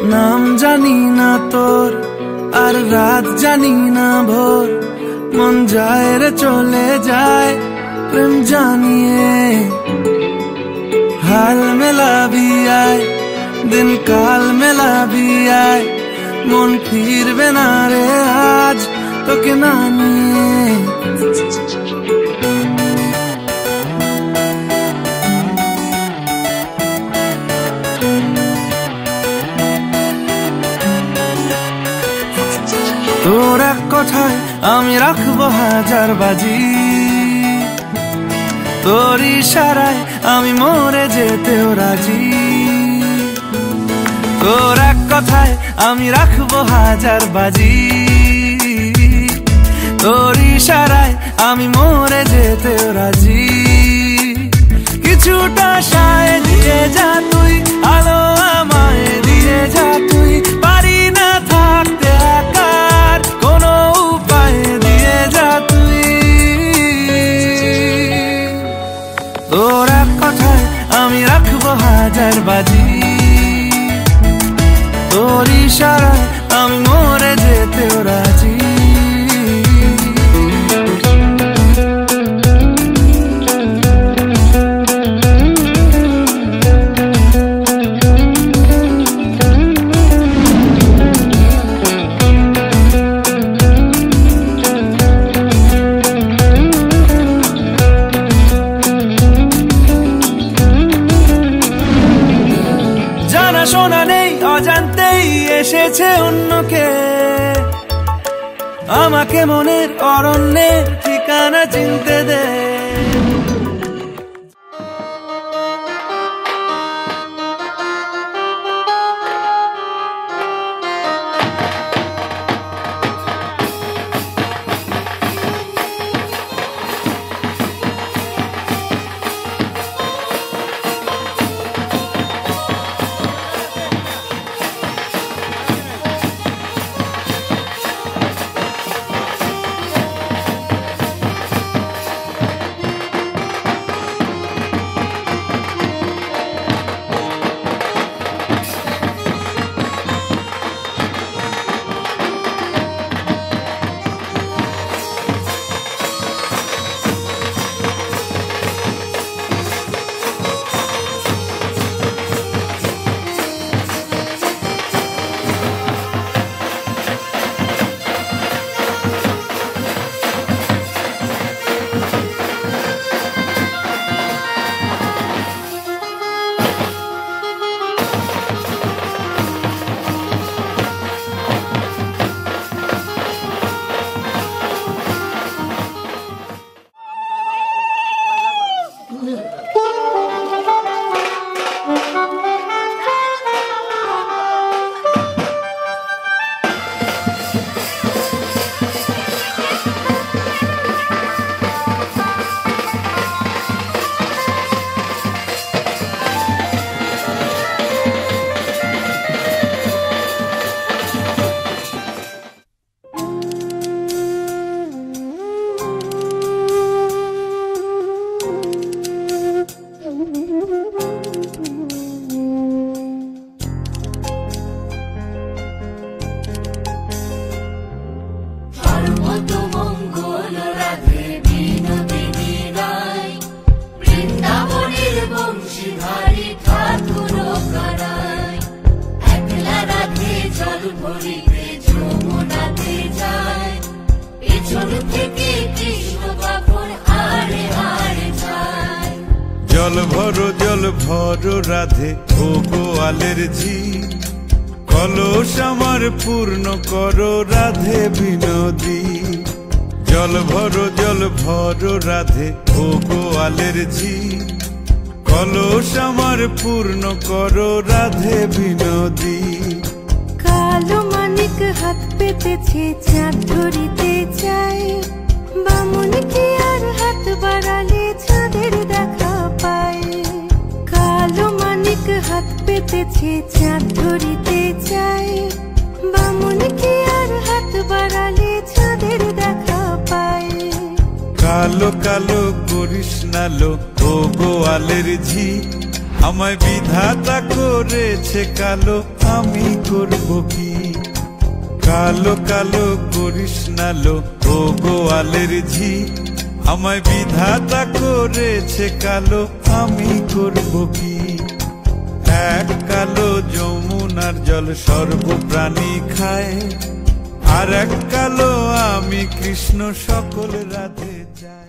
नाम जानी ना तोर আর রাত জানি না ভোর মন যায় রে চলে যায় প্রেম জানিয়ে হাল মেলাবি আয় দিন কাল মেলাবি আয় মন ফিরবে না রে আজ তোকে না নিয়ে তোর এক কথায় আমি রাখবো হাজার বাজি তোর ইশারায় আমি মরে যেতেও রাজি তোর এক কথায় আমি রাখবো হাজার বাজি তোর ইশারায় আমি মরে যেতেও রাজি কিছুটা সায় দিয়ে যা তুই আলো আমায় দিয়ে যা তুই পারি না থাকতে একার কোনো উপায় দিয়ে যা তুই তোর এক কথায় আমি রাখবো হাজার বাজি তোর ইশারায় আমি মরে যেতেও রাজি শোনা নেই অজান্তেই এসেছে অন্যকে আমাকে মনের অরণ্যের ঠিকানা চিনতে দে জল ভরো রাধে ও গোয়ালের ঝি কলস আমার পূর্ণ করো রাধে বিনোদী জল ভরো রাধে ও গোয়ালের ঝি কলস আমার পূর্ণ করো রাধে বিনোদী কালো মানিক হাত পেতেছে চাঁদ ধরিতে চাই বামুন কি আর হাত বাড়ালে চাঁদের দেখা পায় কালো মানিক হাত পেতেছে চাঁদ ধরিতে চাই বামুন কি আর হাত বাড়ালে চাঁদের দেখা পায় কালো কালো করিস নালো ও গোয়ালের ঝি আমায় বিধাতা করেছে কালো, আমি করব কি? কালো কালো করিস না লো ও গোয়ালের ঝি, আমায় বিধাতা করেছে কালো, আমি করব কি? এক কালো যমুনার জল সর্বপ্রাণী খায়, আর এক কালো আমি কৃষ্ণ সকল রাধে চাই।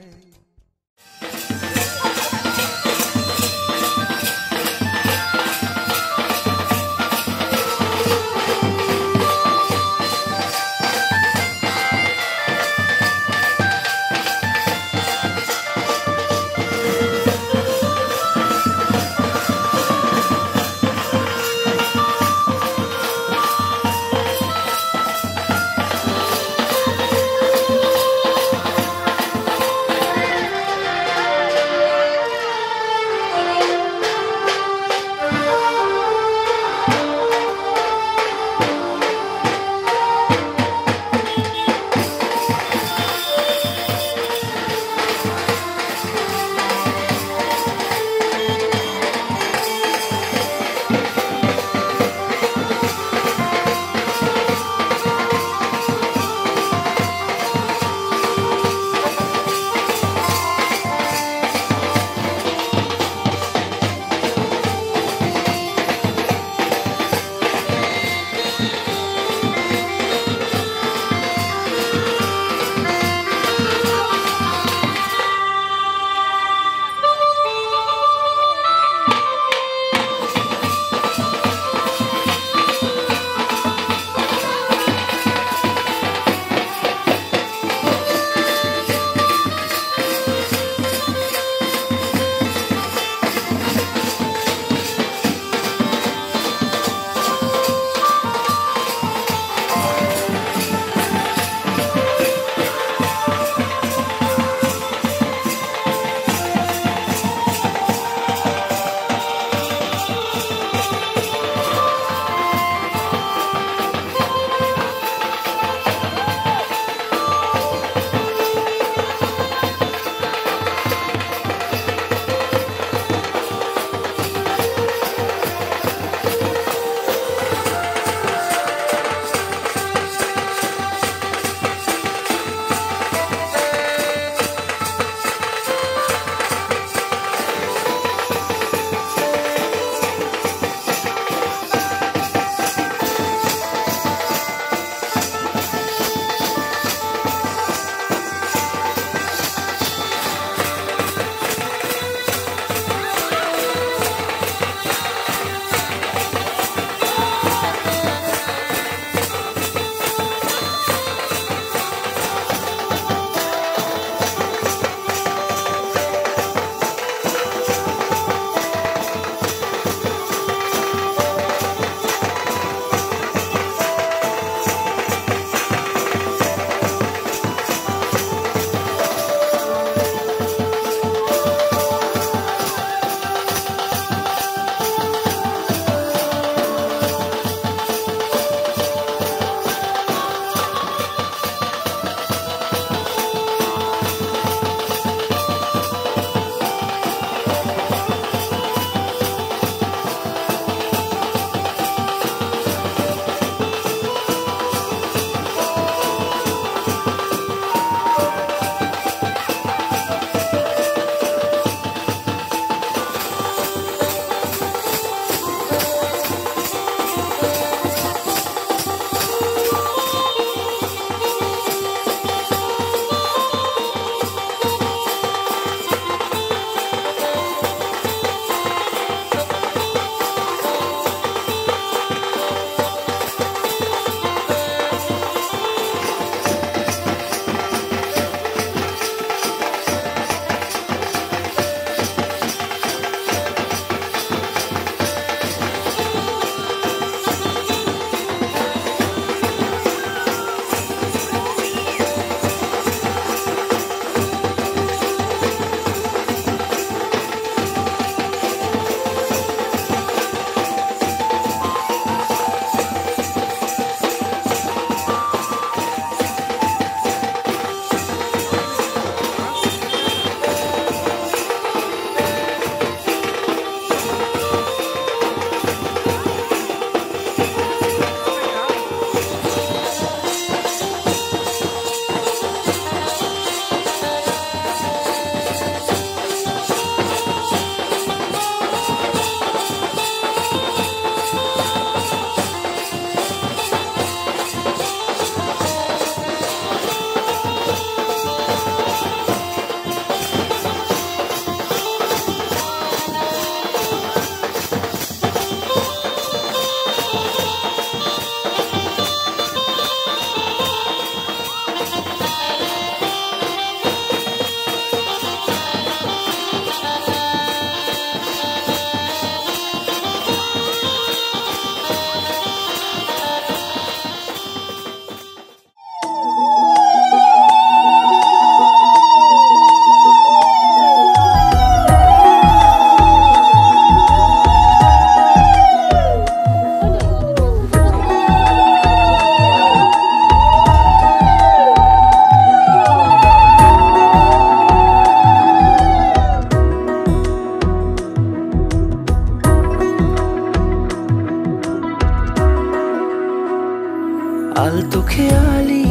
আলতো খেয়ালি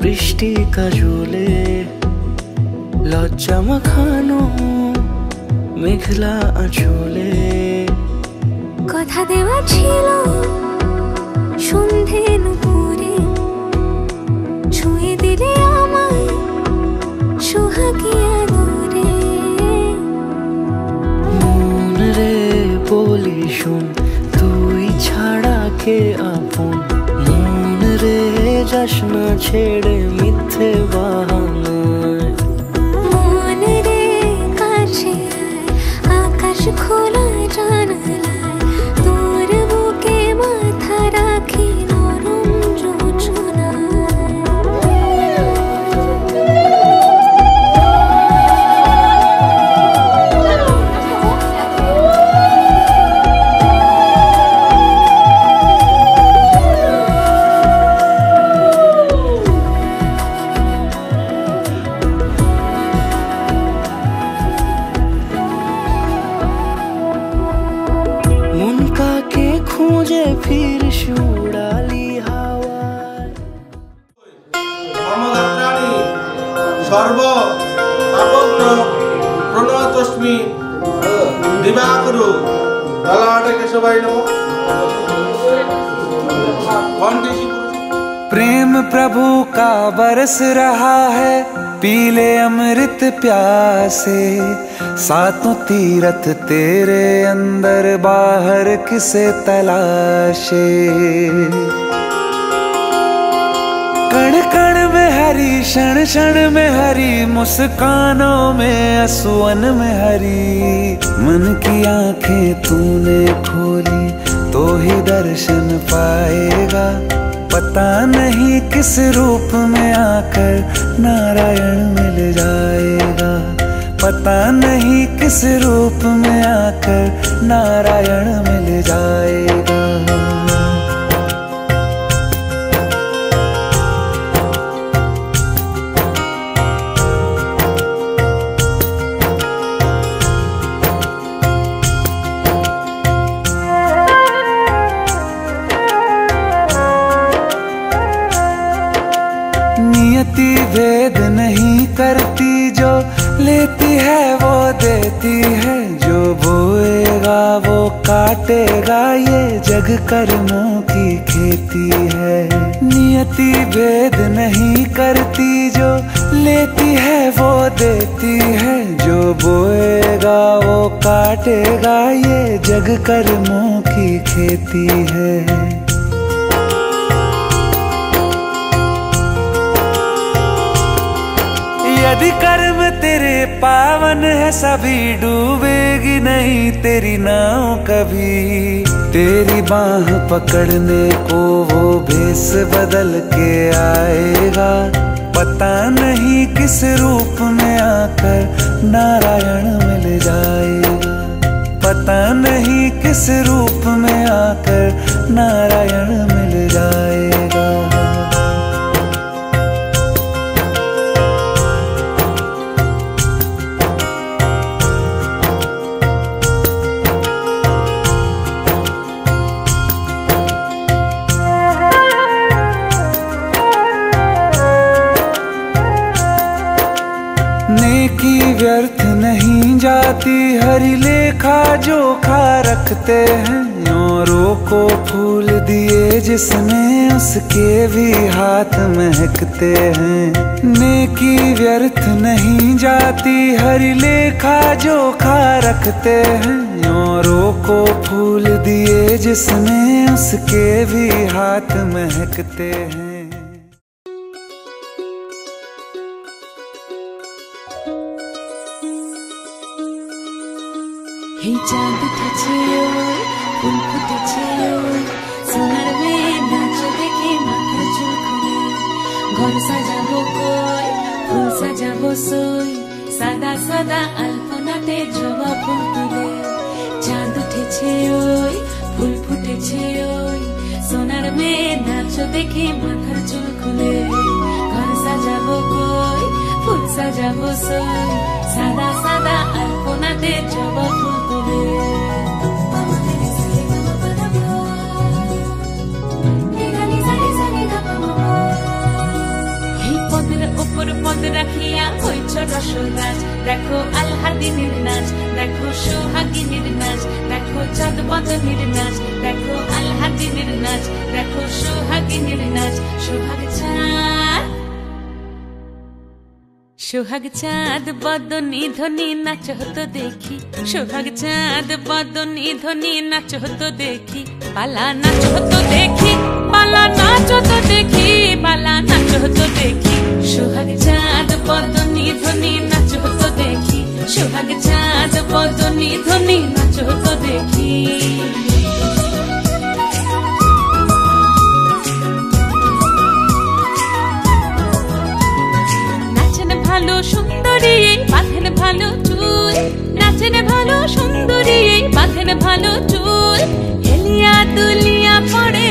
বৃষ্টি কাজলে লজ্জা মাখানো মেঘলা আঁচলে কথা দেওয়া ছিল সন্ধে নুপুরে ছুঁয়ে দিলে আমায় সোহাগী আদরে মন রে বলি শোন তুই ছাড়া কে আপন মন রে যাস না ছেড়ে মিথ্যে বাহানায় মন রে কাছে আকাশ খোলা জানালায় তোর বুকে মাথা রাখি নরম খুঁজে ফির উড়ালি হাওয়ায় ধর্মদাত্রাণী সর্ব পাপগ্ন প্রণতস্মি দিবাকরু ললাটে কেশবাই নমঃ। प्रेम प्रभु का बरस रहा है पीले अमृत प्यासे सातों तीरथ तेरे अंदर बाहर किसे तलाशे कण कण में हरी क्षण क्षण में हरी मुस्कानों में असुवन में हरी मन की आंखें तूने खोली तो ही दर्शन पाएगा पता नहीं किस रूप में आकर नारायण मिल जाएगा पता नहीं किस रूप में आकर नारायण मिल जाएगा नियति भेद नहीं करती जो लेती है वो देती है जो बोएगा वो काटेगा ये जग कर्मों की खेती है नियति भेद नहीं करती जो लेती है वो देती है जो बोएगा वो काटेगा ये जग कर्मों की खेती है यदि कर्म तेरे पावन है सभी डूबेगी नहीं तेरी नाव कभी तेरी बाह पकड़ने को वो भेष बदल के आएगा पता नहीं किस रूप में आकर नारायण मिल जाएगा पता नहीं किस रूप में आकर नारायण मिल जाएगा नेकी व्यर्थ नहीं जाती हरि लेखा जोखा रखते हैं औरों को फूल दिए जिसने उसके भी हाथ महकते हैं नेकी व्यर्थ नहीं जाती हरि लेखा जोखा रखते हैं औरों को फूल दिए जिसने उसके भी हाथ महकते हैं এই চাঁদ উঠেছে ওই ফুল ফুটেছে ওই সোনার মেয়ে নাচ দেখে মাথার চুল খুলে ঘর সাজাবো কই ফুল সাজাবো সই সাদা সাদা আলপনাতে জবা ফুল তুলে চাঁদ উঠেছে ওই ফুল ফুটেছে ওই সোনার মেয়ে নাচ দেখে মাথার চুল খুলে ঘর সাজাবো কই ফুল সাজাবো সই সাদা সাদা আলপনাতে জবা ফুল তুলে Saga দেখো আলহাদিনের নাচ, দেখো সোহাগিনীর নাচ, দেখো চাঁদ বদনের নাচ, দেখো আলহাদিনের নাচ, দেখো সোহাগিনীর নাচ। সোহাগ চাঁদ, সোহাগ চাঁদ বদনী ধ্বনি নাচ হতো দেখি, সোহাগ চাঁদ বদনী ধ্বনি নাচ হতো দেখি, পালা নাচ হতো দেখি, পালা নাচ হতো দেখি, পালা নাচ হতো দেখি। সোহাগ চাঁদ বদনী ধ্বনি নাচ হতো দেখি, সোহাগ চাঁদ বদনী ধ্বনি নাচ হতো দেখি। ভালো সুন্দরী বাঁধেন ভালো চুল, নাচেন ভালো সুন্দরী বাঁধেন ভালো চুল, হেলিয়া দুলিয়া পড়ে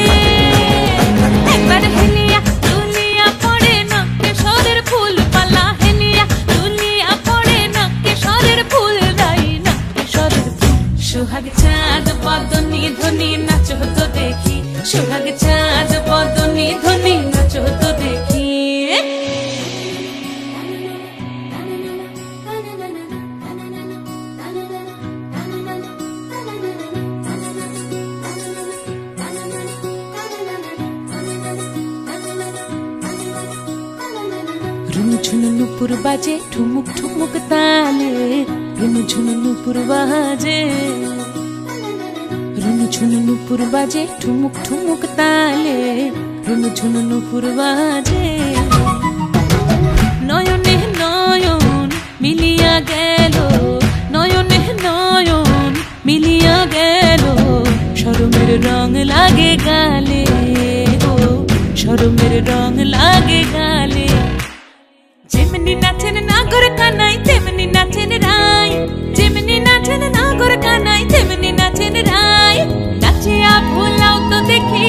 একবার, হেলিয়া দুলিয়া পড়ে নকেশ্বরের ফুল পালা, হেলিয়া দুলিয়া পড়ে নকেশ্বরের ফুল রাই নকেশ্বরের ফুল। সোহাগ চাঁদ বদনী ধ্বনি নাচ হতো দেখি, সোহাগ চাঁদ বদনী ধ্বনি নাচ হতো দেখি। ঝুনু নুপুর বাজে ঠুমুক ঠুমুক তালে, রুনু ঝুনু নুপুর বাজে, রুনু ঝুনু নুপুর বাজে ঠুমুক ঠুমুক তালে, রুনু ঝুনু নুপুর বাজে। নয়নে নয়ন মিলিয়া গেল, নয়নে নয়ন মিলিয়া গেল, শরমের রং লাগে গালে গো, শরমের রং লাগে গালে। যেমনি নাচেন নাগর কানাই তেমনি নাচেন রাই, যেমনি নাচেন নাগর কানাই তেমনি নাচেন রাই, নাচিয়া ভুলাও তো দেখি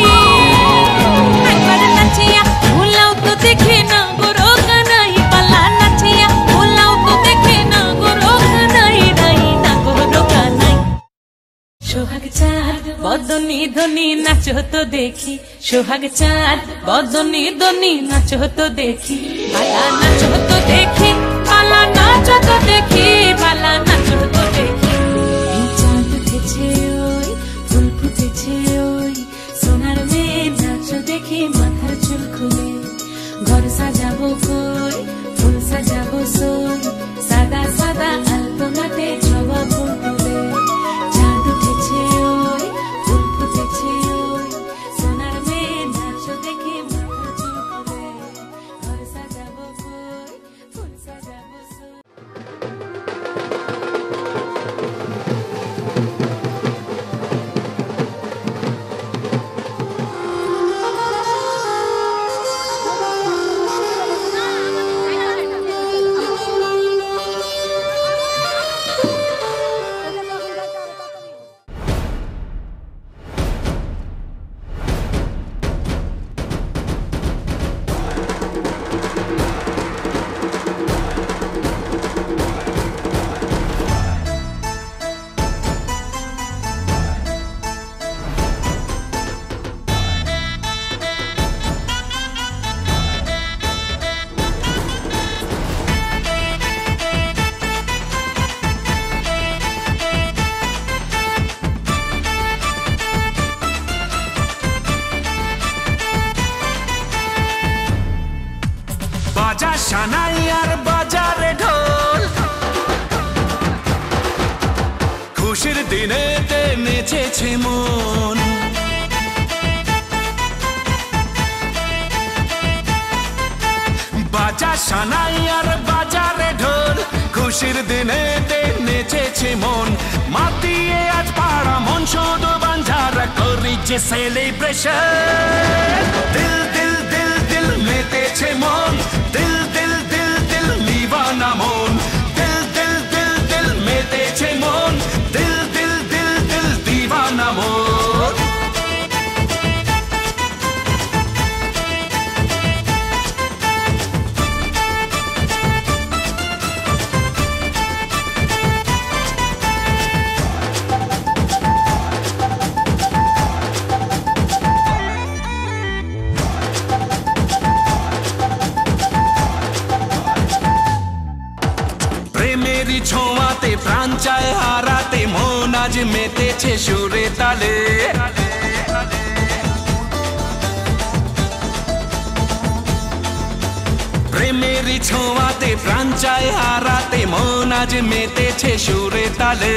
একবার, নাচিয়া ভুলাও তো দেখি নাগর কানাই পালা, নাচিয়া ভুলাও তো দেখি নাগর কানাই রাই নাগর কানাই। সোহাগ চাঁদ বদনী ধ্বনি নাচ হতো দেখি, সোহাগ চাঁদ বদনী ধ্বনি নাচ হতো দেখি, পালা নাচ হতো দেখি, পালা নাচ হতো দেখি, পালা নাচ হতো দেখি। এই চাঁদ উঠেছে ওই ফুল ফুটেছে ওই, সোনার মেয়ে নাচ দেখি মাথার চুল খুলে, ঘর সাজাবো কই ফুল সাজাবো সই, সাদা সাদা আলপনাতে জবা ফুল তুলে। চাঁদ উঠেছে ওই ফুল ফুটেছে ওই, সোনার মেয়ে নাচ দেখি মাথার চুল খুলে, ঘর সাজাবো কই ফুল সাজাবো সই। বাজা সানাই আর বাজারে ঢোল, খুশির দিনেতে নেচেছে মন, বাজা সানাই আর বাজারে ঢোল, খুশির দিনেতে নেচেছে মন, মাতিয়ে আজ পাড়া মন শুধু বাঞ্ঝারা করি যে সেলিব্রেশন, দিল দিল দিল দিল মেতেছে মন, দিল দিল দিল দিল নিবানা মন, দিল দিল দিল দিল মেতেছে মন, দিল দিল দিল দিল দিবানা মন। মেতেছে সুরে তালে প্রেমেরই ছোঁয়াতে প্রাণ চায় হারাতে মন আজ মেতেছে সুরে তালে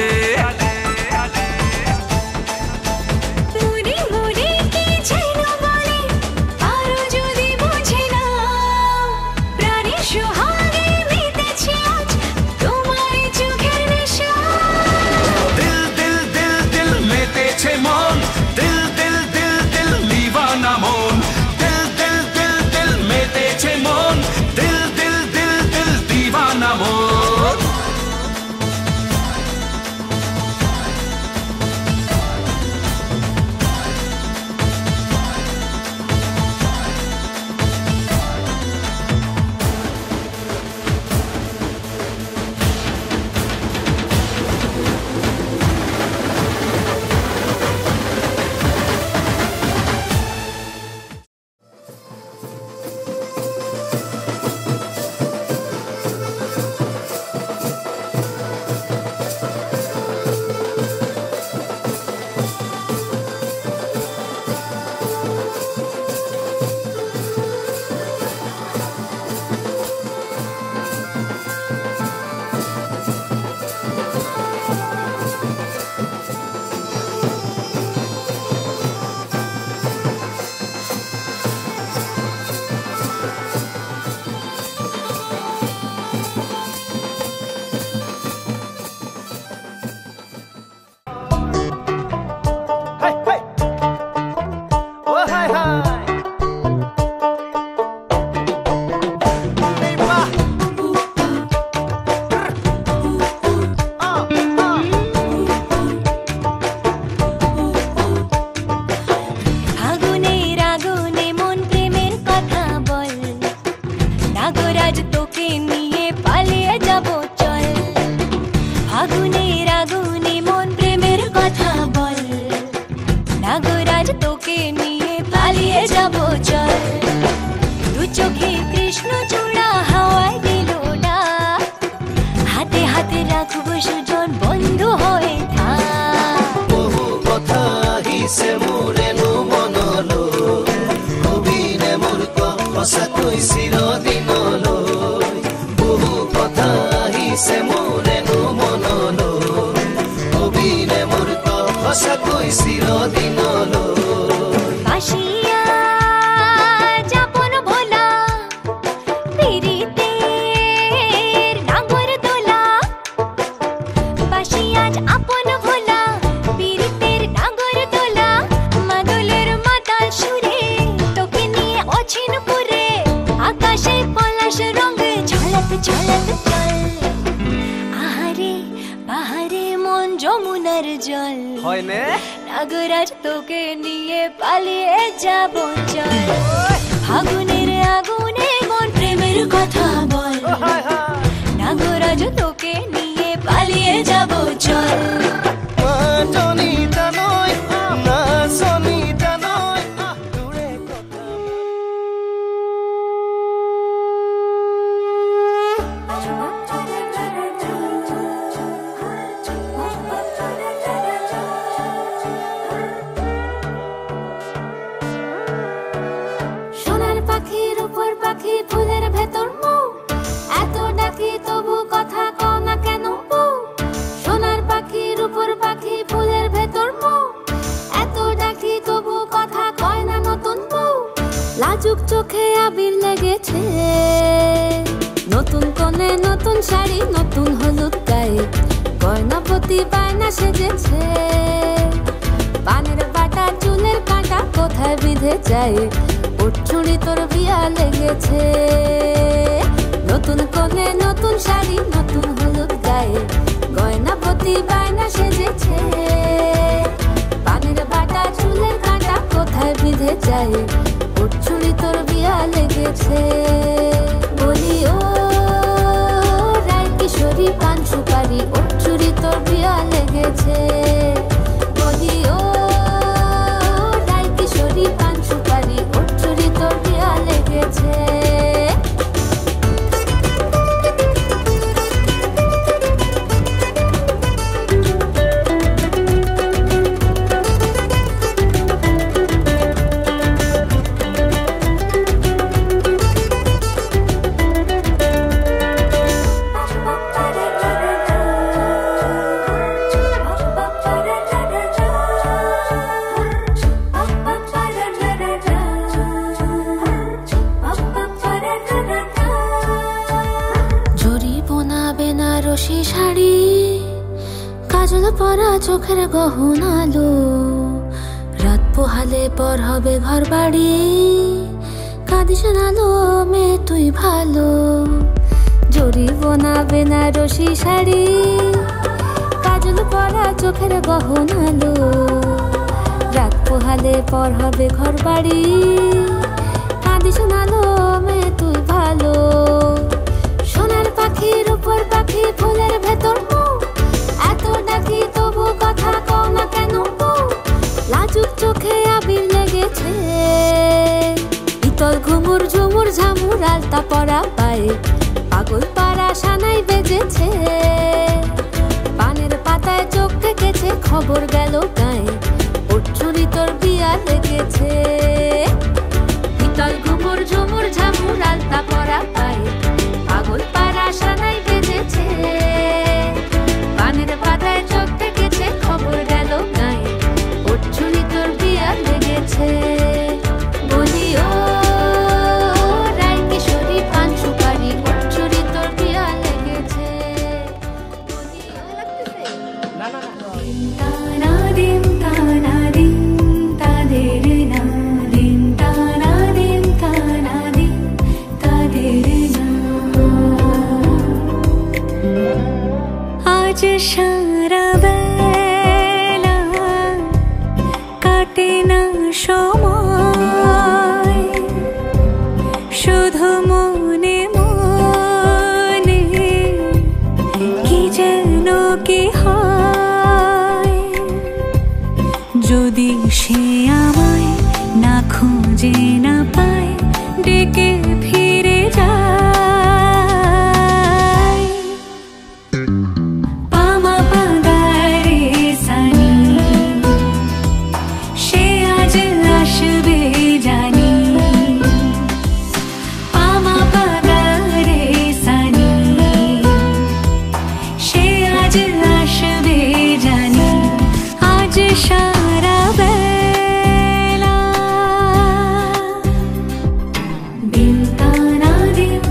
নাগরাজ তোকে নিয়ে পালিয়ে যাব চল ফাগুনের আগুনে মন প্রেমের কথা বল নাগরাজ তোকে নিয়ে পালিয়ে যাব চল ফুলের ভেতর এত ডাকি তবু কথা কও না কেন সোনার পাখির উপর পাখি ফুলের ভেতর এত ডাকি তবু কথা কয় না নতুন বউ লাজুক চোখে আবির লেগেছে নতুন কোণে নতুন শাড়ি নতুন হলুদ গায়ে গয়নাপতি বায়না সেজেছে পানের বাটা চুলের কাঁটা কোথায় বিঁধে যায় ছুরি তোর বিয়া লেগেছে নতুন কোণে নতুন শাড়ি নতুন হলুদ গায়ে গয়নাপতি বায়না সেজেছে পানের বাটা চুলের কাঁটা কোথায় বিঁধে যায় ছুরি তোর বিয়া লেগেছে বলি ও রায় কিশোরী পান সুপারি ছুরি তোর বিয়া লেগেছে বলি ও রায় কিশোরী পান সুপারি তোর বিয়া লেগেছে শাড়ি কাজল পরা চোখের গহনালো রাত পোহালে পর হবে ঘর বাড়ি কাঁদিস নালো মেয়ে তুই ভালো জরিব না বেনারসি শাড়ি কাজল পরা চোখের গহনালো রাত পোহালে পর হবে ঘর বাড়ি কাঁদিস নালো মেয়ে তুই ভালো সোনার পাখির উপর পাখি ফুলের ভেতর এত ডাকি তবু কথা কও না কেন লাজুক চোখে আবির লেগেছে ইতল ঘুমুর ঝুমুর ঝামুর আলতা পরা পায়ে পাগল পাড়া সানাই বেজেছে পানের পাতায় চোখ থেকেছে খবর গেল গায়ে ওর চুরি তোর বিয়া লেগেছে ইতল ঘুমুর ঝুমুর ঝামুর আলতা পরা পায়ে পাগল পাড়া সানাই বেজেছে পানের পাতায় চোখ থেকেছে খবর গেল গায়ে ওর চুরি তোর বিয়া লেগেছে বলি ও রাই কিশোরী পান সুপারি ওর চুরি তোর বিয়া লেগেছে তানা দিন তানা দিন তাদের না দিন তানা দিন তানা দিন তাদের না আজ সারা বেলা কাটে না সময় শুধু মনে মনে কি যেন কি হয় যদি সে আমায় না খুঁজে না পায় ডেকে ফিরে যায় পামা পাগারে সানি সে আজ আসবে জানি পামা পাগারে সানি সে আজ আসবে জানি আজ সারা বেলা দিন তানা দিন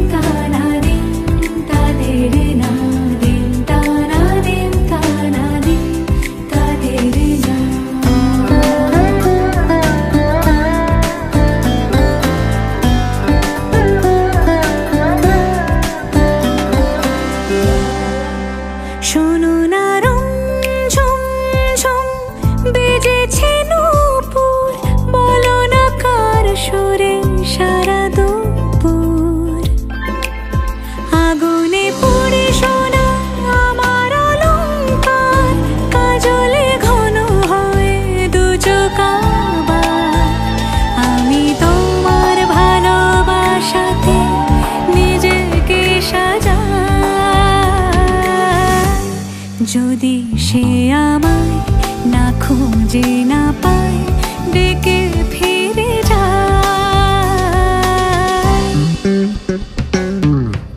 তাদের না দিন তানা দিন তাদের না শোনো না রং ঝুম ঝুম বেজেছে নূপুর বলো না কার সুরে সারা দুপুর আগুনে পুড়ে সোনা আমার অলংকার কাজলে ঘন হয়ে দু চোখ আবার আমি তোমার ভালোবাসাতে নিজেকে সাজাই যদি সে আমায় না খুঁজে না পায় ডেকে ফিরে যায়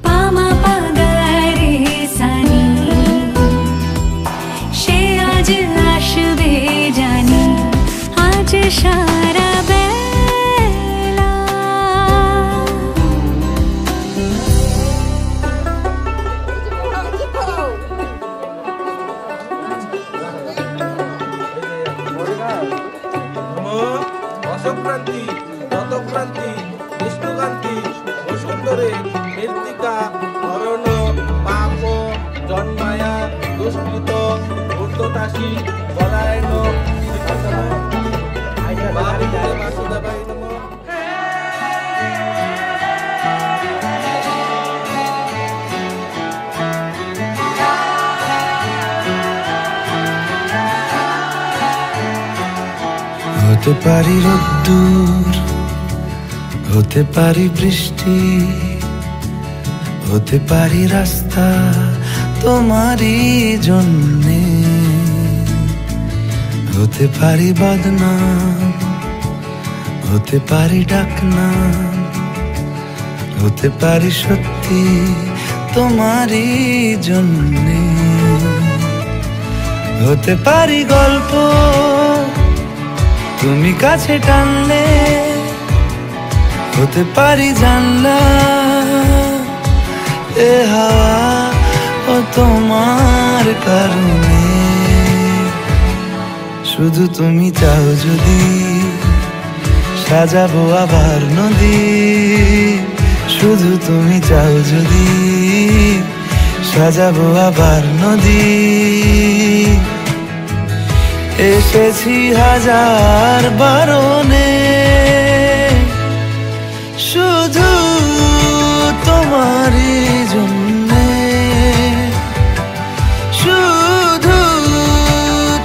পামা পাগারে সানি সে আজ আসবে জানি আজ সারা বেলা অসংক্রান্তি রতক্রান্তি বিষ্ণুকান্তি বসুন্ধরে মৃত্তিকা অরণ্য পাপ জন্মায়া দুষ্কৃত ঊর্ধ্বতাসী পরায়ণ বাসুদেবায় নমঃ হতে পারি রোদ্দুর হতে পারি বৃষ্টি হতে পারি রাস্তা তোমারই জন্যে হতে পারি বদনাম হতে পারি ডাকনাম হতে পারি সত্যি তোমারই জন্যে হতে পারি গল্প তুমি কাছে টানলে হতে পারি জানলা এ হাওয়া ও তোমার কারণে। শুধু তুমি চাও যদি সাজাবো আবার নদী, শুধু তুমি চাও যদি সাজাবো আবার নদী। এসেছি হাজার বারণে, শুধু তোমারই জন্যে, শুধু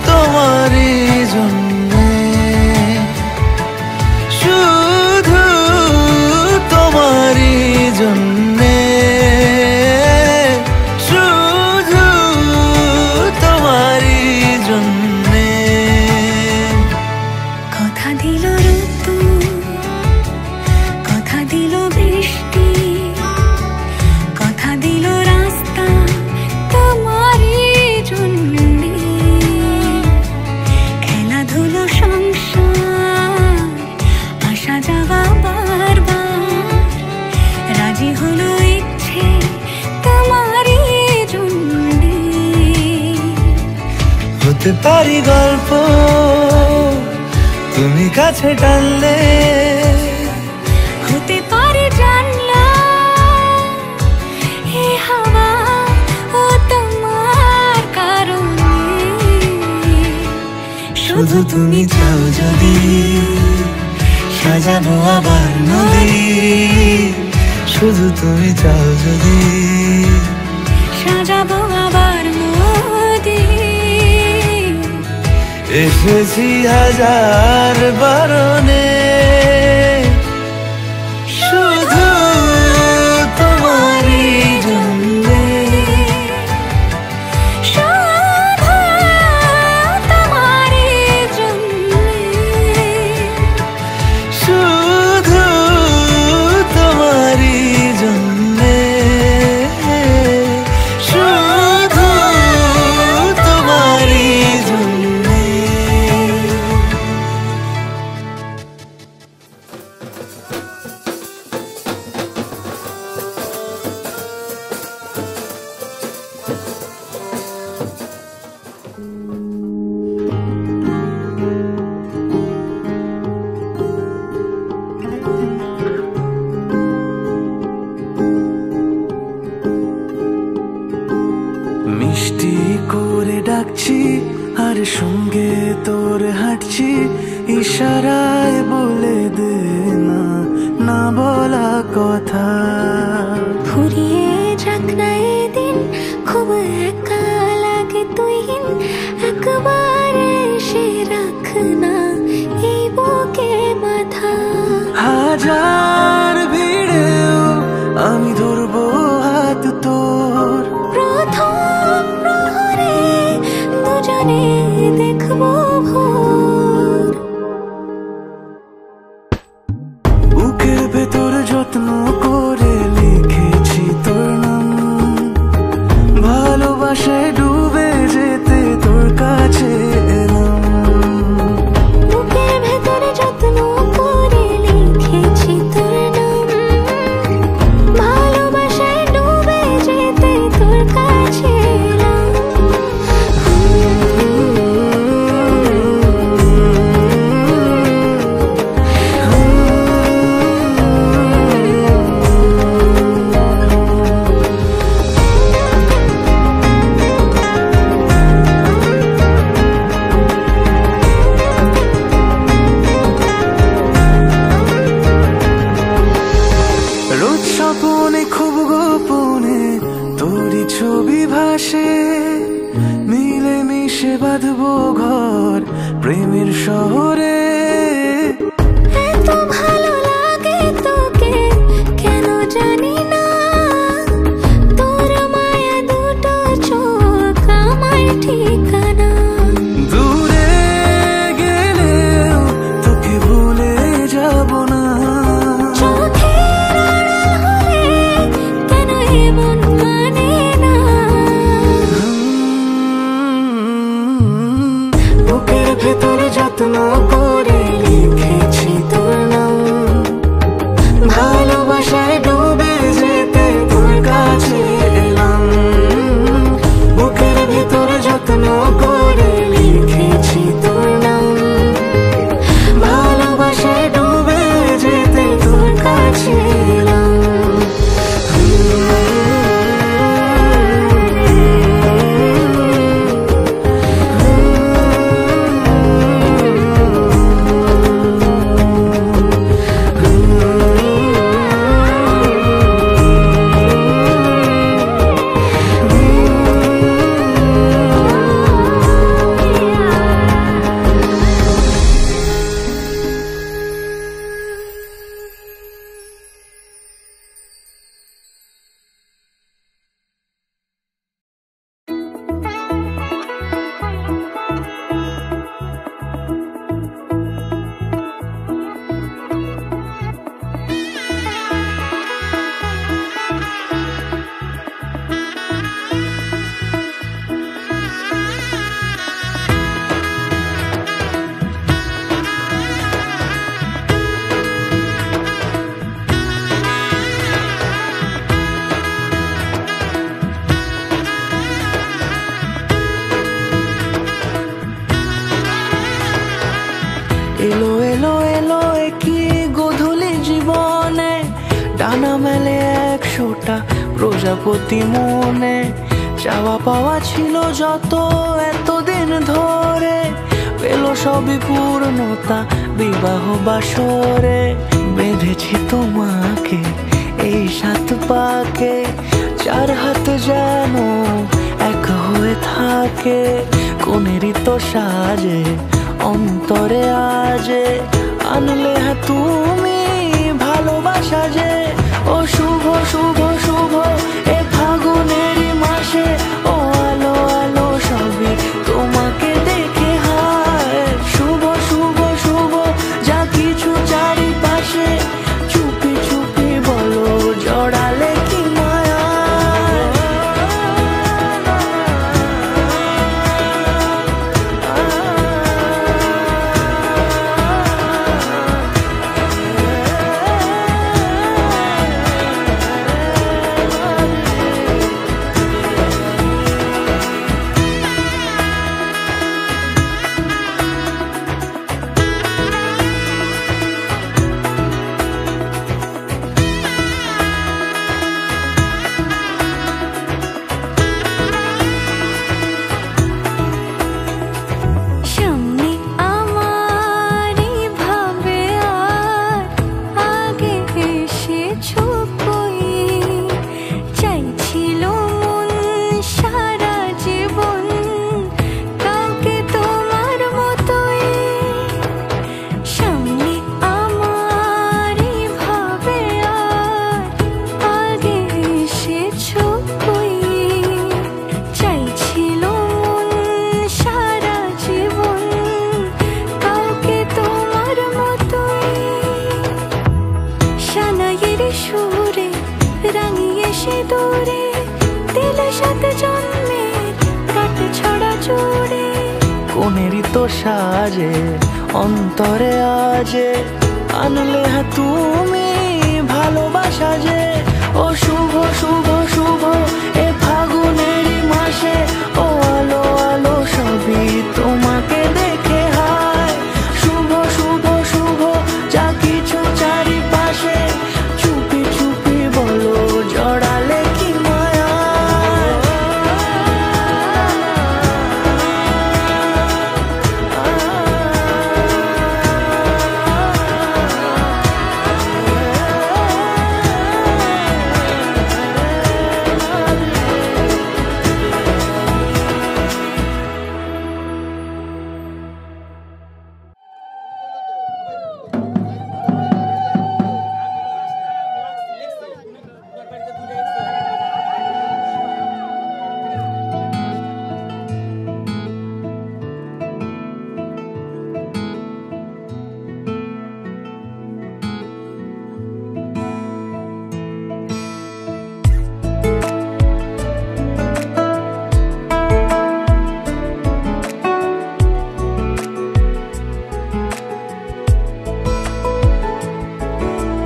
তোমারই জন্যে, শুধু তোমারই জন্যে, শুধু তোমারই জন্যে। কথা দিল ঋতু, কথা দিল বৃষ্টি, কথা দিল রাস্তা তোমারই জন্যে। খেলাধুলো সংসার আসা যাওয়া বারবার, রাজি হলো ইচ্ছে তোমারই জন্যে। হতে পারি গল্প তুমি কাছে টানলে, হতে পারে জানলা হে হাওয়া ও তোমার কারণে। শুধু তুমি চাও যদি সাজাবো আবার নদী, শুধু তুমি চাও যদি সাজাবো আবার নদী। এসেছি হাজার বারণে, শুধু তোমারই জন্যে, শুধু তোমারই জন্যে, শুধু তোমারই জন্যে, শুধু তোমারই জন্যে। মিষ্টি করে ডাকছি আর সঙ্গে তোর হাঁটছি, ইশারায় বলে দে না না বলা কথা। ফুরিয়ে যাক না এদিন, খুব একা লাগে তুইহীন, একবার এসে রাখ না এই বুকে মাথা। হাজার ভিড়েও আমি ধরবো হাত তোর, প্রথম প্রহরে দুজনে দেখবো ভোর। বুকের ভেতর যত্ন করে লিখেছি তোর নাম, ভালোবাসায় ডুবে যেতে তোর কাছে এলাম। বুকের ভেতরে যত্ন করে লিখেছি তোর নাম, ভালোবাসায় ডুবে যেতে তোর কাছে এলাম। রোজ স্বপনে খুব গোপনে তোরই ছবি ভাসে, মিলে মিশে বাঁধবো ঘর প্রেমের শহরে। এত ভালো লাগে তোকে কেন জানি না, তোর মায়া দুটো চোখ আমার ঠিকানা। দূরে গেলেও তোকে ভুলে যাব না, চোখের আড়াল হলে কেন এমন মানে না। বুকের ভেতরে যত্ন করে 100টা প্রজাপতি মনে, চাওয়া পাওয়া ছিল যত এতদিন ধরে, পেল সবই পূর্ণতা বিবাহ বাসরে। বেঁধেছি তোমাকে এই 7 পাকে, 4 হাত যেন এক হয়ে থাকে। কোনেরই তো সাজে অন্তরে আজে, আনলে হ্যাঁ তুমি ভালোবাসা যে। ও শুভ শুভ শুভ এ ফাগুনেরই মাসে, ও আলো আলো সবই তোমাকে দেখে হায়। শুভ শুভ শুভ যা কিছু চারিপাশে, চুপি চুপি বলো জড়ালে কি মায়া। কোনেরই তো সাজে অন্তরে আজে, আনলে হ্যাঁ তুমি ভালোবাসা যে। ও শুভ শুভ শুভ এ ফাগুনেরই মাসে, ও আলো আলো সবই তোমাকে দেখে হায়। শুভ শুভ শুভ যা কিছু চারিপাশে, চুপি চুপি বলো জড়ালে কি মায়া।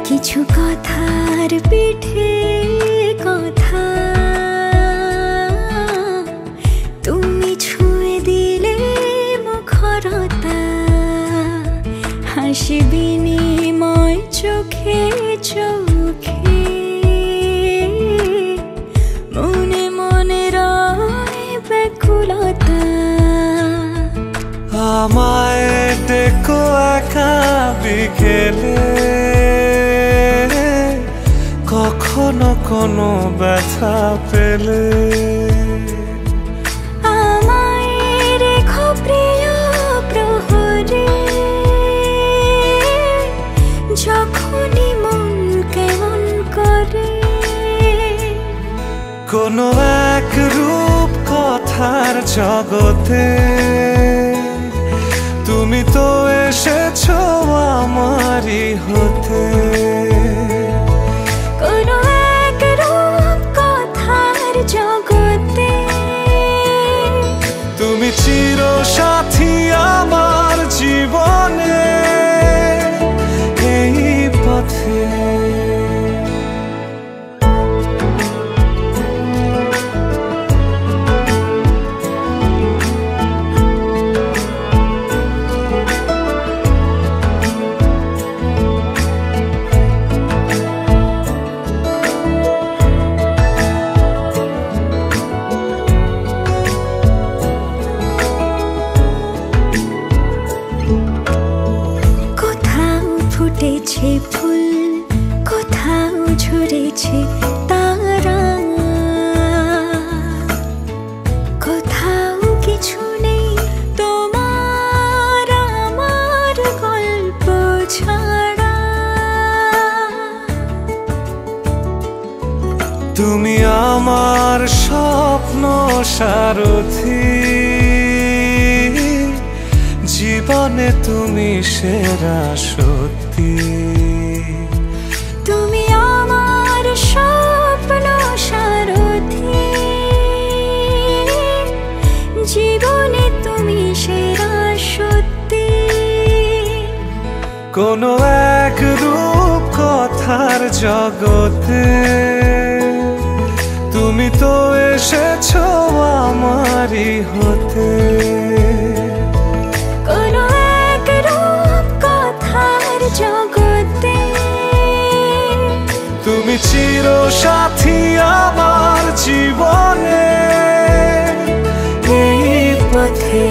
কিছু কথার পিঠে কথা তুমি ছুঁয়ে দিলে মুখরতা, হাসি বিনিময় চোখে চোখে, মনে মনে রয় ব্যাকুলতা। আমায় ডেকো একা বিকেলে, কখনো কোনো ব্যথা পেলে। আমায় রেখো প্রিয় প্রহরে, যখনই মন কেমন করে। কোনো এক রূপ কথার জগতে, তুমি তো এসেছো আমারই হতে। কোনো এক রূপ কথার জগতে, তুমি চির সাথী আমার জীবনে এই পথে। ফুটেছে ফুল, কোথাও ঝরেছে তারা, কোথাও কিছু নেই তোমার আমার গল্প ছাড়া। তুমি আমার স্বপ্ন সারথি, জীবনে তুমি সেরা সত্যি। তুমি আমার স্বপ্ন সারথি, জীবনে তুমি সেরা সত্যি। কোনো এক রূপ কথার জগতে তুমি তো এসেছো আমারই হতে। কোনো এক রূপ কথার জগতে তুমি চির সাথী আমার জীবনে, এই পথে।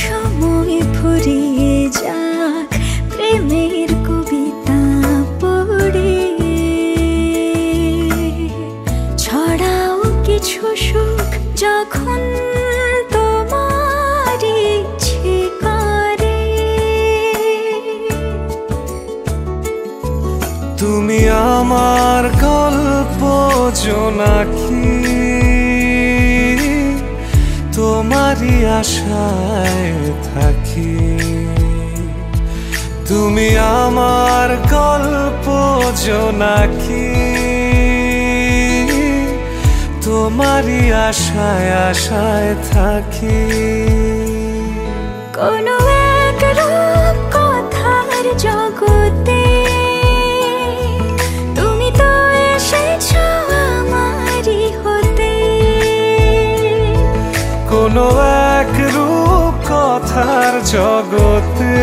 সময় ফুরিয়ে যাক প্রেমের কবিতা পড়ে, ছড়াও কিছু সুখ যখন তোমার ইচ্ছে করে। তুমি আমার গল্প জোনাকি, তোমারই আশায় থাকি। তুমি আমার গল্প জোনাকি, তোমারই আশায় আশায় থাকি। কোনো এক রূপ কথার জগতে তুমি তো এসেছো আমারই হতে। কোনো এক রূপ কথার জগতে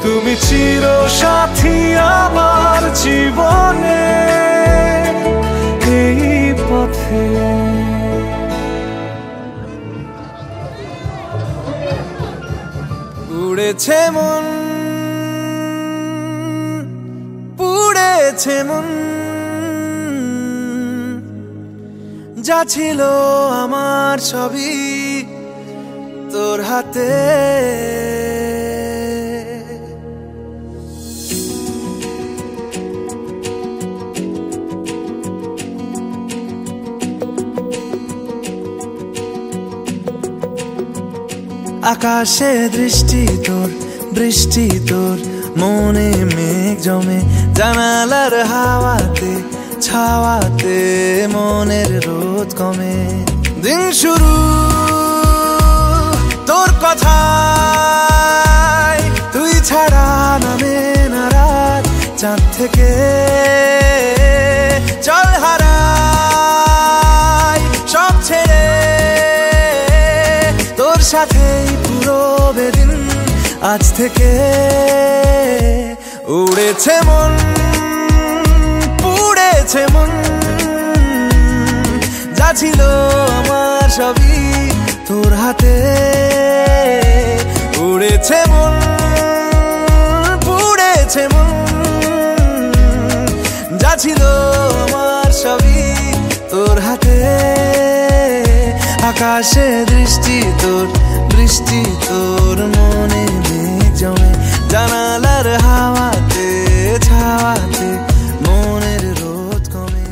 তুমি চির সাথী আমার জীবনে, এই পথে। উড়েছে মন, পুড়েছে মন, যা ছিল আমার সবই তোর হাতে। আকাশে দৃষ্টি তোর, বৃষ্টি তোর, মনে মেঘ জমে, জানালার হাওয়াতে ছাওয়াতে মনের রোদ কমে। দিন শুরু তোর কথায়, তুই ছাড়া নামে না রাত, চাঁদ থেকে চল হারাই সব ছেড়ে, তোর সাথেই পুরো বেদিন আজ থেকে। উড়েছে মন, পুড়েছে মন, যা ছিল আমার সবই তোর হাতে। উড়েছে মন, পুড়েছে মন, যা ছিল আমার সবই তোর হাতে। আকাশে দৃষ্টি তোর, বৃষ্টি তোর, মনে মেঘ জমে, জানালার হাওয়াতে ছাওয়াতে মনের রোদ কমে।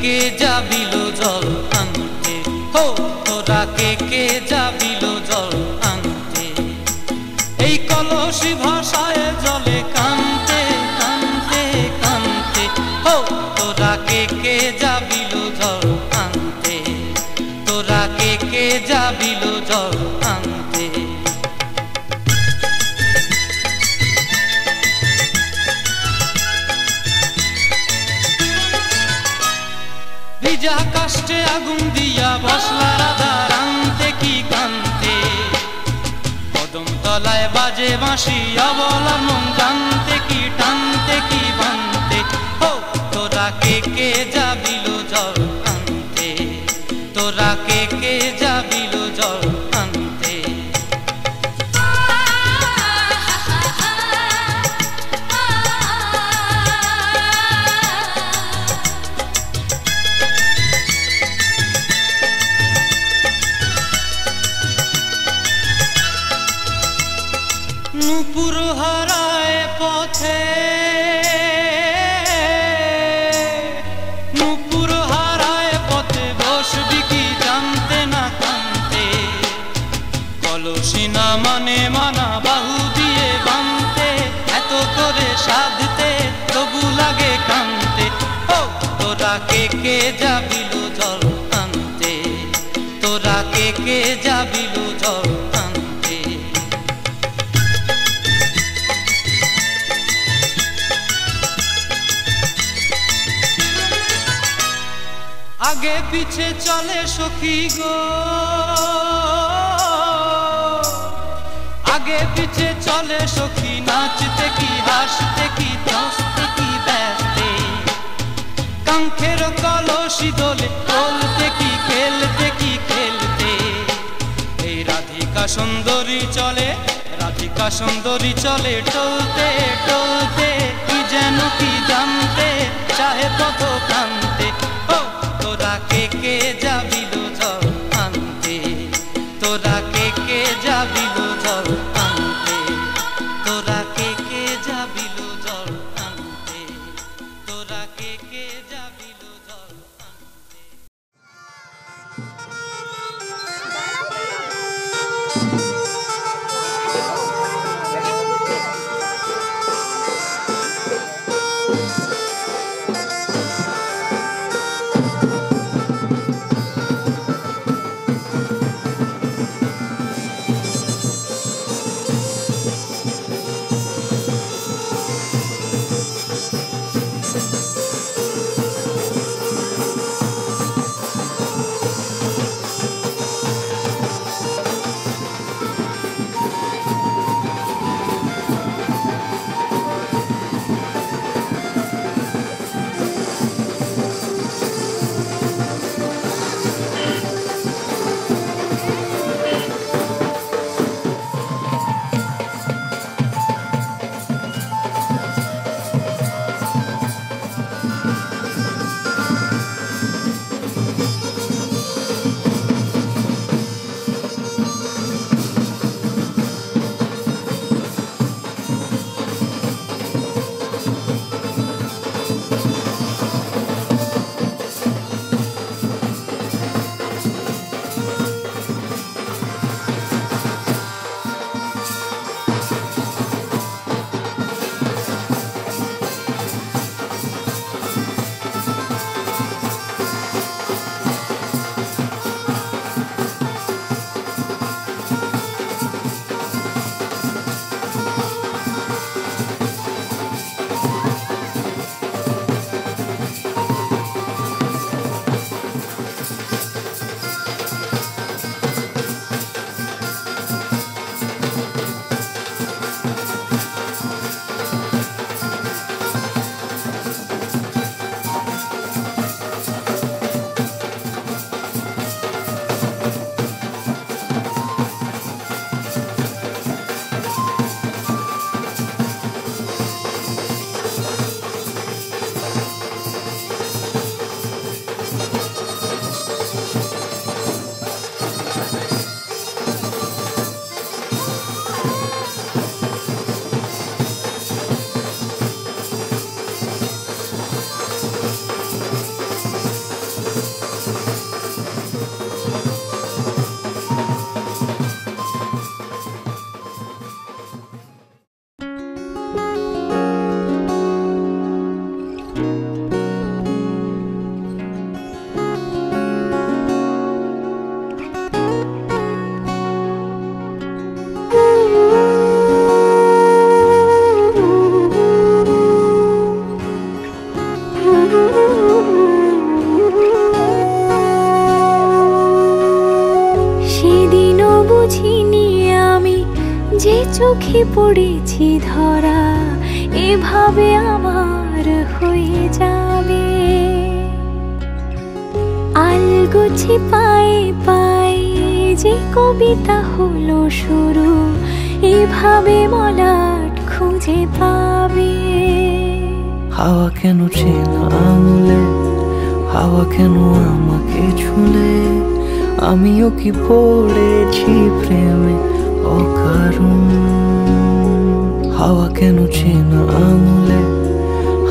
কে যাবিল জল আনতে, হো তোরা কে যাবিল জল আনতে। এই কলসি ভাষায় জলে কানতে কানতে কানতে, হো তোরা কে যাবিল জল আনতে, তোরা কে যাবিল জল আনতে। ভিজা কাষ্টে আগুন দিয়া বসলা রাধা রানতে কি কানতে, কদম তলায় বাজে বাঁশি অবলা মন জানতে কি টানতে কি বানতে, হো তোরা কে যাবিল জল আনতে, তোরা কে যাবিল জল আনতে। নূপুর হারায় পথে, নূপুর হারায় পথে বসবি কি জানতে না কানতে, কলসি না মানে মানা বাহু দিয়ে বানতে, এত করে সাধতে তবু লাগে কানতে, ও তোরা কে যাবিল জল আনতে, তোরা কে যাবিল জল আনতে। আগে পিছে চলে সখী গো, আগে পিছে চলে সখী, নাচতে কি হাসতে কি হাসতে কি ব্যস্তে, কাঙ্ক্ষের কলসি দোলে বলতে কি খেলতে কি খেলতে। এই রাধিকা সুন্দরী চলে, রাধিকা সুন্দরী চলে টলতে টলতে, কি যেন কি জানতে চাহে পথ প্রান্তে, ও তোরা কে যাবিল জল আনতে, তোরা কে যাবিল জল আনতে, তোরা কে যাবিল জল আনতে, তোরা কে যাবিল জল আনতে। চোখে পড়েছি ধরা, এভাবে আমার হয়ে যাবে। আলগোছে পায়ে পায়ে যে কবিতা হলো শুরু, এভাবে মলাট খুঁজে পাবে। হাওয়া কেন চেনা আঙুলে, হাওয়া কেন আমাকে ছুলে, আমিও কি পড়েছি প্রেমে অকারণ। হাওয়া কেন চেনা আঙুলে,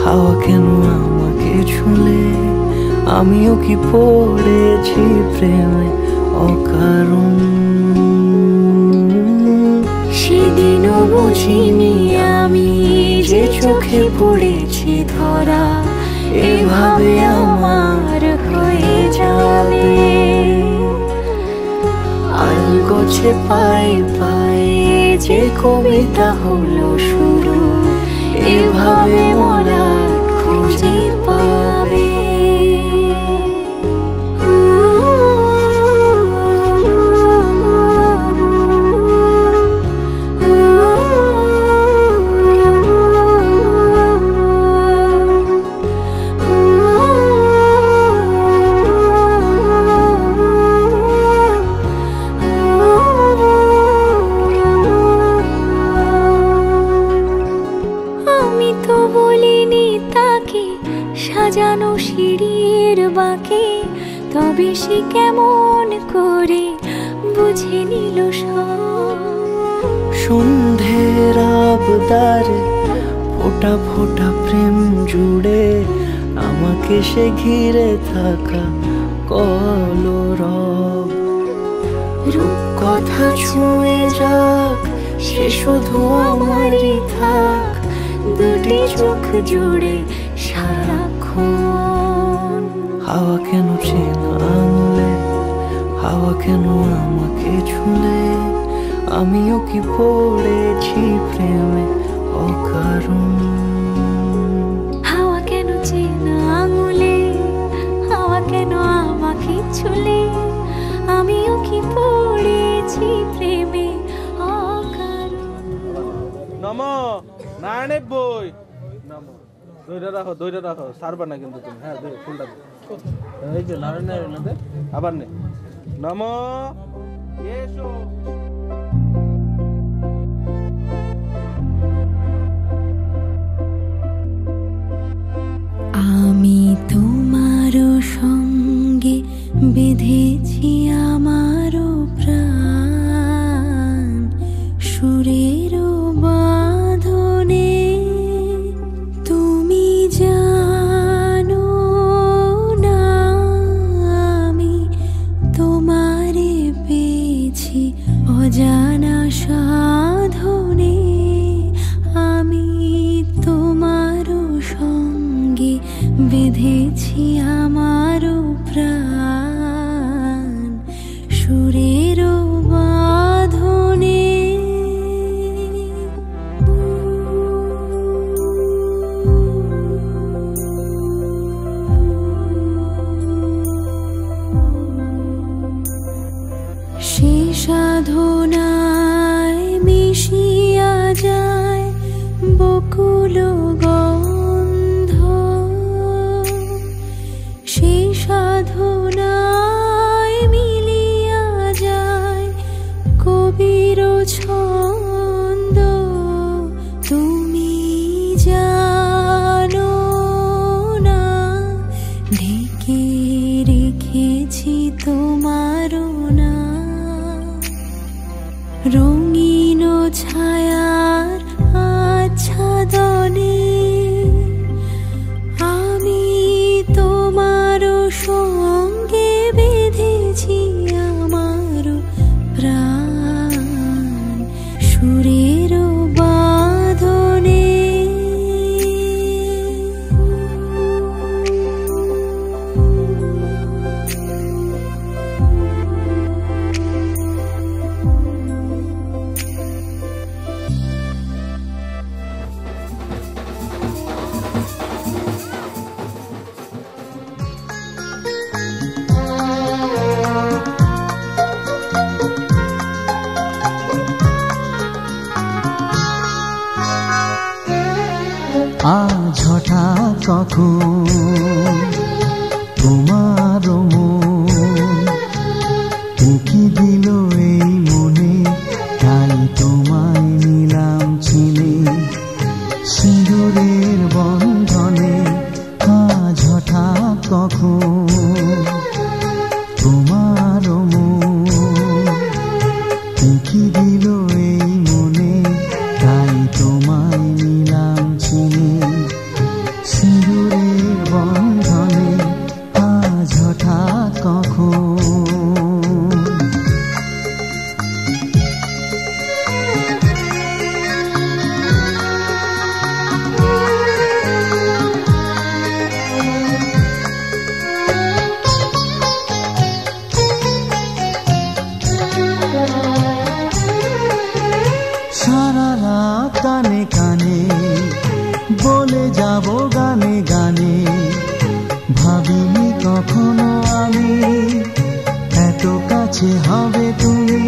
হাওয়া কেন আমাকে ছুলে, আমিও কি পড়েছি প্রেমে অকারণ। সেদিনও বুঝিনি আমি যে চোখে পড়েছি ধরা, এভাবে আমার হয়ে যাবে। আলগোছে পায়ে পায়ে যে কবিতা হলো শুরু, এভাবে মলাট খুঁজে পাবে। সাজানো সিঁড়ির বাঁকে, তবে সে কেমন করে বুঝে নিল সব। সন্ধ্যের আবদারে ফোটা ফোটা প্রেম জুড়ে, আমাকে সে ঘিরে থাকা কলরব। রূপকথা ছুঁয়ে যাক, সে শুধু আমারই থাক, দুটি চোখ জুড়ে সারাক্ষণ। হাওয়া কেন চেনা আঙুলে, হাওয়া কেন আমাকে ছুলে, আমিও কি পড়েছি প্রেমে অকারণ। হাওয়া কেন চেনা আঙুলে, হাওয়া কেন আমাকে ছুলে, আমিও কি পড়েছি প্রেমে অকারণ। নমো নারায়ণের বই, নমো ধৈর্য রাখো, ধৈর্য রাখো, সারবা না কিন্তু তুমি। হ্যাঁ ফুলটা এই যে নারায়ণের আবার নে। নমো এসো। আমি তোমারও সঙ্গে বেঁধেছি আমারও প্রাণ, সুরেরও বাঁধনে। তুমি জানো না আমি তোমারে পেয়েছি অজানা সাধনে। আমি তোমারও সঙ্গে বেঁধেছি আমারও প্রাণ, সুরেরও বাঁধনে। সে সাধনায় মিশিয়া যায় বকুল গন্ধ, সে সাধনায় মিলিয়া যায় কবির ছন্দ। তুমি জানো না ঢেকে রেখেছি তোমারও না, রঙিন ছায়ার আচ্ছাদনে। কখন তোমার মন উকি দিল এই মনে, তাই তোমায় নিলাম চিনে সিঁদুরের বন্ধনে। আজ হঠাৎ কখন তোমার মন উকি দিল এই মনে, তাই তোমায় নিলাম চিনে সিঁদুরের বন্ধনে। আজ হঠাৎ কখন সারা রাত কানে কানে বলে যাব গানে গানে, ভাবিনি কখনো আমি এত কাছে হবে তুমি,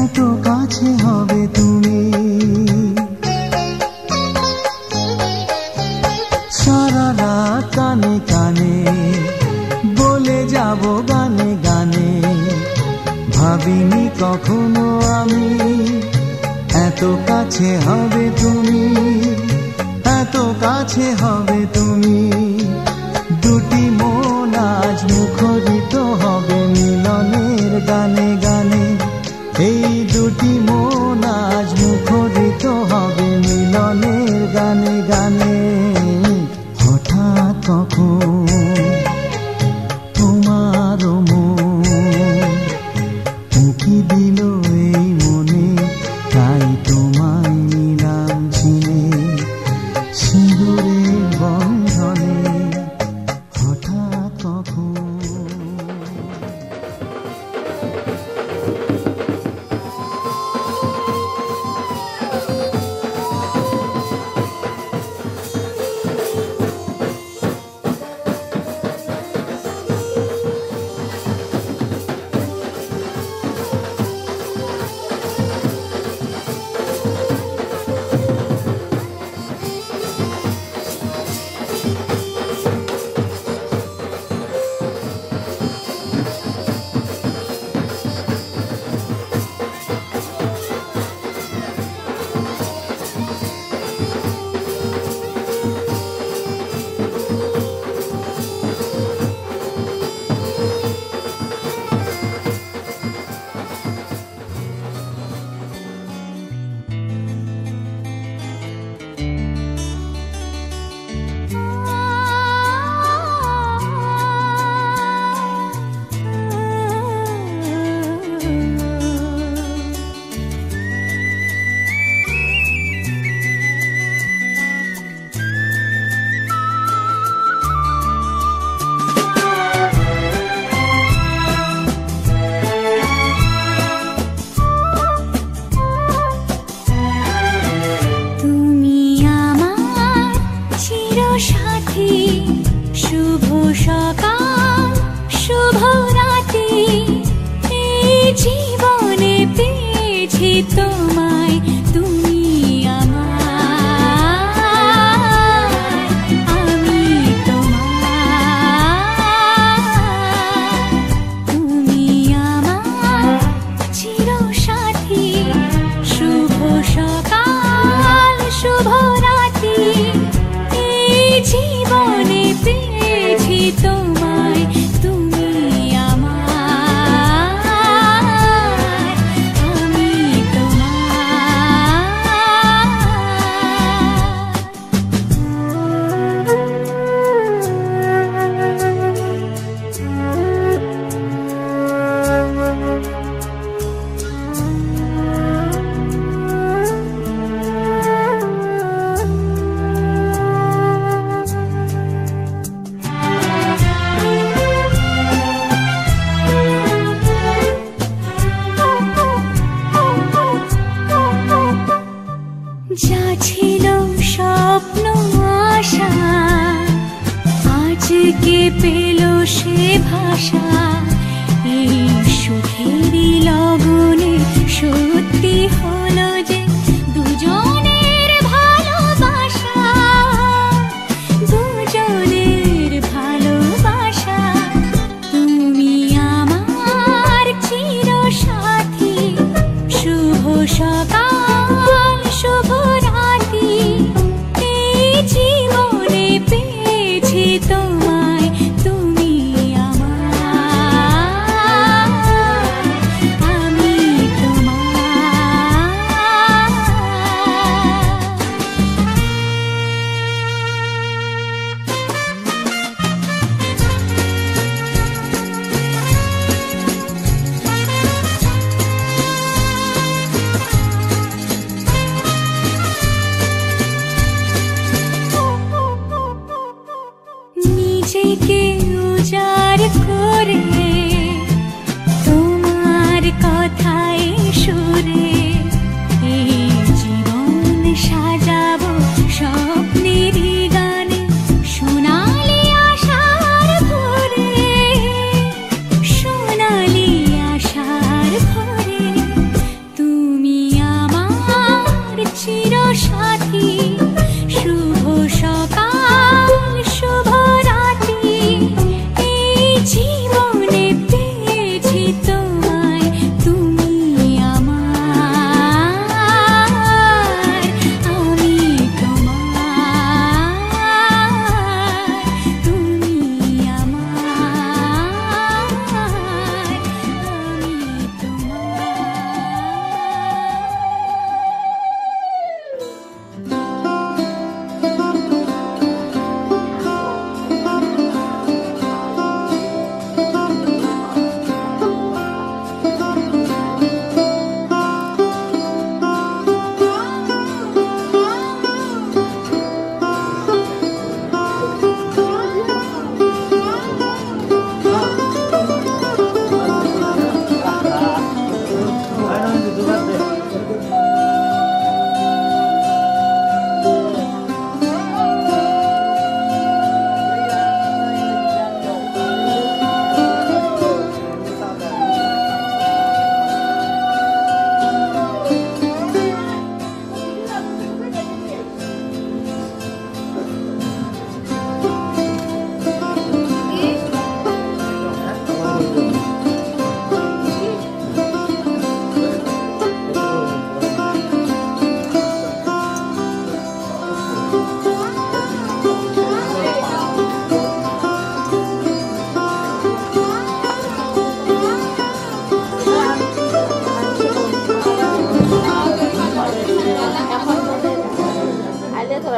এত কাছে হবে তুমি। সারা রাত কানে কানে বলে যাব গানে গানে, ভাবিনি কখনো আমি এত কাছে হবে তুমি, এত কাছে হবে তুমি। দুটি মন আজ মুখরিত হবে মিলনের গানে গানে, এই দুটি মন আজ মুখরিত হবে মিলনের গানে গানে। হঠাৎ কখন তোমার মন উকি দিল এই মনে, তাই তোমায় নিলাম চিনে সিঁদুরের বন্ধনে। হঠাৎ কখন তোমায় তুমি আমার, আমি তোমার। তুমি আমার চিরসাথী, শুভ সকাল শুভ রাতি, এই জীবনে পেয়েছি তোমায় তুমি আমার, আমি যা ছিল স্বপ্ন আশা, আজকে পেল সে ভাষা। এই সুখেরই লগনে সত্যি হলো যে দুজনের ভালোবাসা।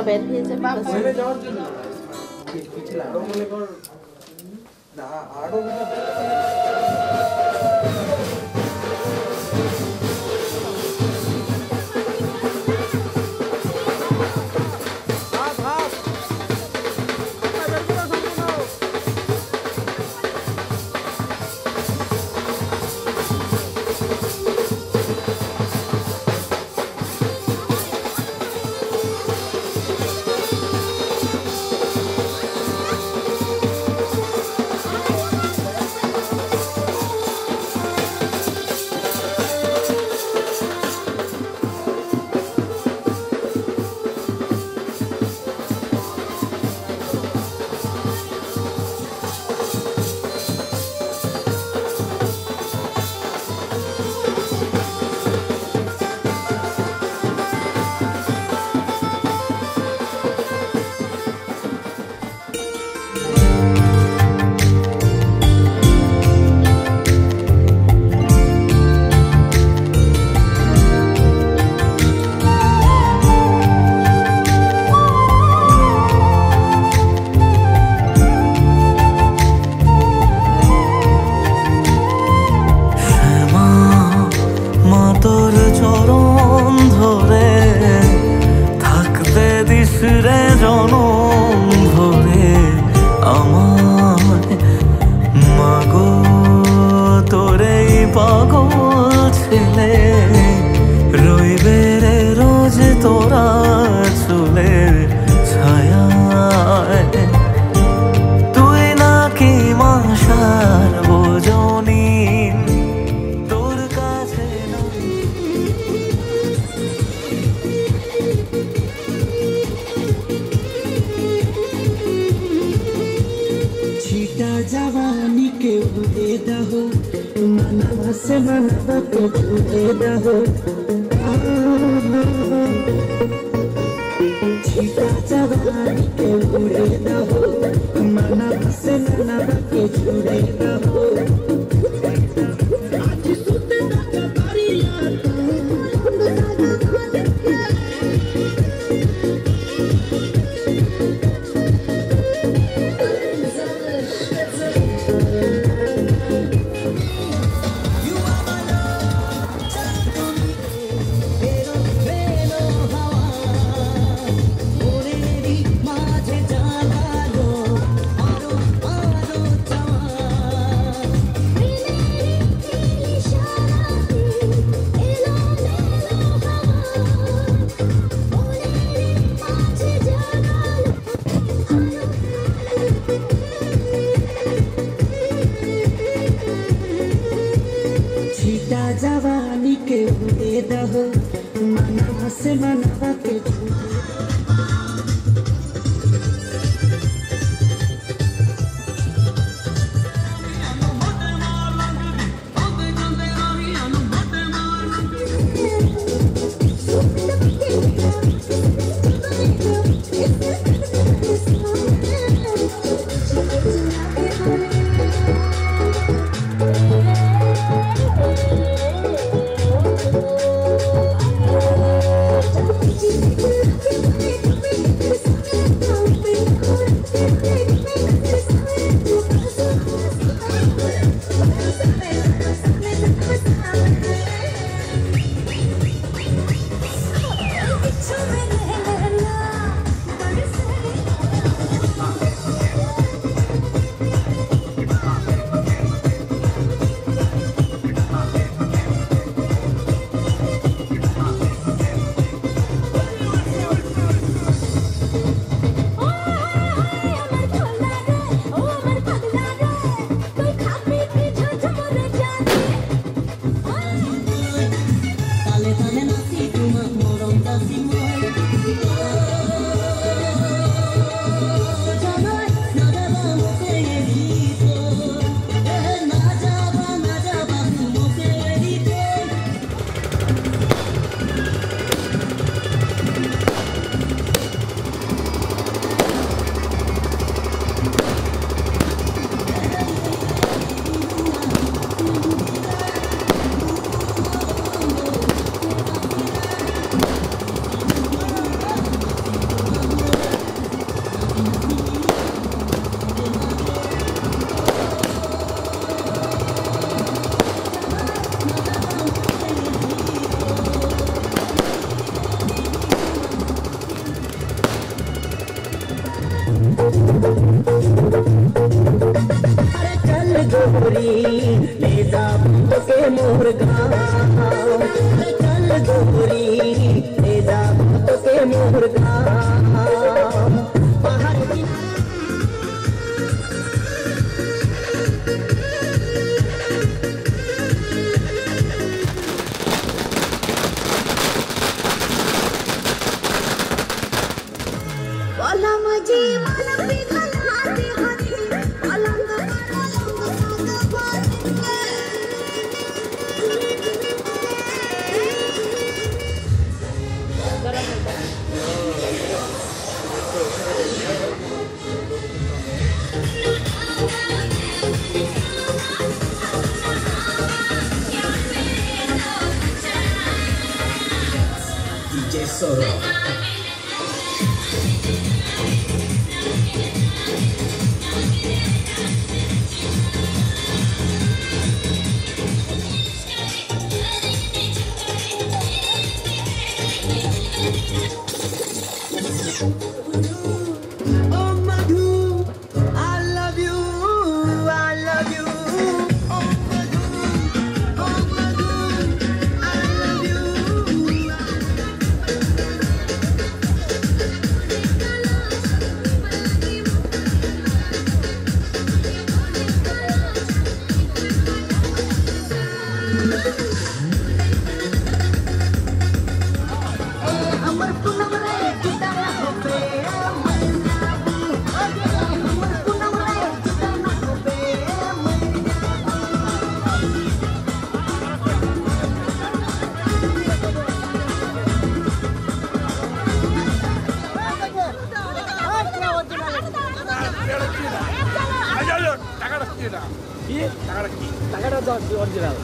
বের হয়ে যাবে Thank you. ले जा के मोर गाँव चल गोरी ले जा के मोर गाँव बाहर मुझे मन पिघलाते हनी पलंग DJ Soro. original.